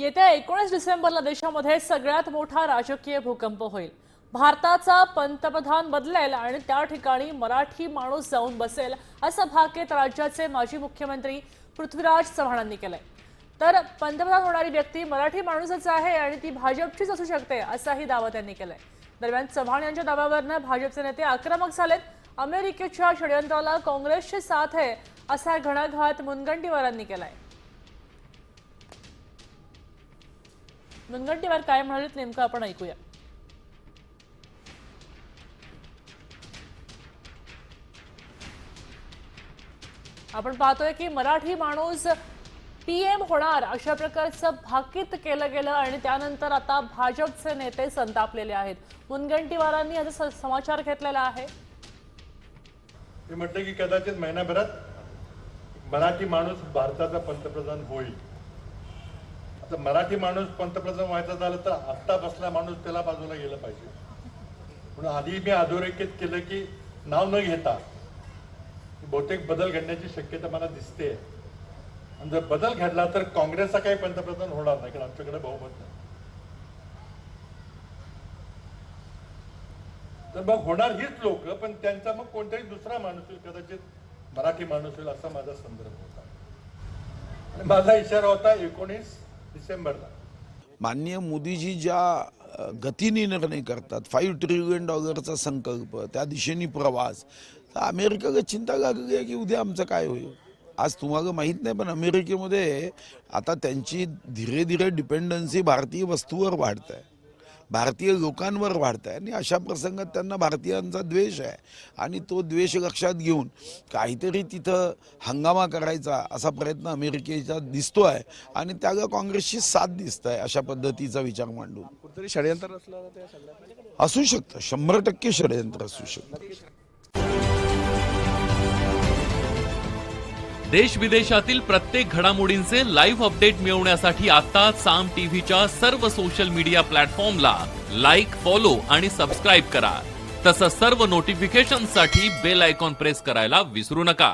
येत्या 19 डिसेंबरला देशामध्ये सगळ्यात मोठा राजकीय भूकंप होईल। भारताचा पंतप्रधान बदलेल आणि त्या ठिकाणी मराठी माणूस जाऊन बसेल असं भाकीत राज्याचे माजी मुख्यमंत्री पृथ्वीराज चव्हाणांनी केलंय। तर पंतप्रधान होणारी व्यक्ती मराठी माणूसच आहे आणि ती भाजपचीच असू शकते असाही दावा त्यांनी केलाय। दरम्यान चव्हाण यांच्या दाव्यावरनं भाजपचे नेते आक्रमक झालेत। अमेरिकेच्या षडयंत्राला काँग्रेसची साथ आहे असा घणाघात मुनगंटीवारांनी केलाय। मुनगंटीवार काय म्हणालेत नेमकं आपण ऐकूया। आपण पाहतोय की मराठी माणूस पीएम होणार अशा प्रकारचं भाकीत केलं गेलं आणि त्यानंतर आता भाजपचे नेते संतापलेले आहेत। मुनगंटीवारांनी याचा समाचार घेतलेला आहे। ते म्हटले की कदाचित महिनाभरात मराठी माणूस भारताचा पंतप्रधान होईल। आता मराठी माणूस पंतप्रधान व्हायचा झालं तर आत्ता बसला माणूस त्याला बाजूला गेलं पाहिजे। म्हणून आधी मी अधोरेखित केलं की नाव न घेता बहुतेक बदल घडण्याची शक्यता मला दिसते। आणि जर बदल घडला तर काँग्रेसचा काही पंतप्रधान होणार नाही, कारण आमच्याकडे बहुमत नाही। तर मग होणार हीच लोक, पण त्यांचा मग कोणताही दुसरा माणूस होईल, कदाचित मराठी माणूस होईल असा माझा संदर्भ होता। आणि माझा इशारा होता 19 डिसेंबरला। माननीय मोदीजी ज्या गतीने निर्णय करतात, $5 ट्रिलियन संकल्प, त्या दिशेने प्रवास, तर अमेरिका चिंता लागली आहे की उद्या आमचं काय होईल। आज तुम्हाला माहीत नाही, पण अमेरिकेमध्ये आता त्यांची धीरे धीरे डिपेंडन्सी भारतीय वस्तूवर वाढत आहे, भारतीय लोकांवर वाढत आहे। आणि अशा प्रसंगात त्यांना भारतीयांचा द्वेष आहे आणि तो द्वेष लक्षात घेऊन काहीतरी तिथं हंगामा करायचा असा प्रयत्न अमेरिकेचा दिसतो आहे आणि त्याला काँग्रेसची साथ दिसत आहे अशा पद्धतीचा विचार मांडून। कुठेतरी षडयंत्र असू शकतं, 100% षडयंत्र असू शकतं। देश विदेशातील प्रत्येक घडामोडींचे लाईव्ह अपडेट मिळवण्यासाठी आता साम टीव्हीच्या सर्व सोशल मीडिया प्लॅटफॉर्मला लाईक, फॉलो आणि सबस्क्राईब करा। तसंच सर्व नोटिफिकेशनसाठी बेल आयकॉन प्रेस करायला विसरू नका।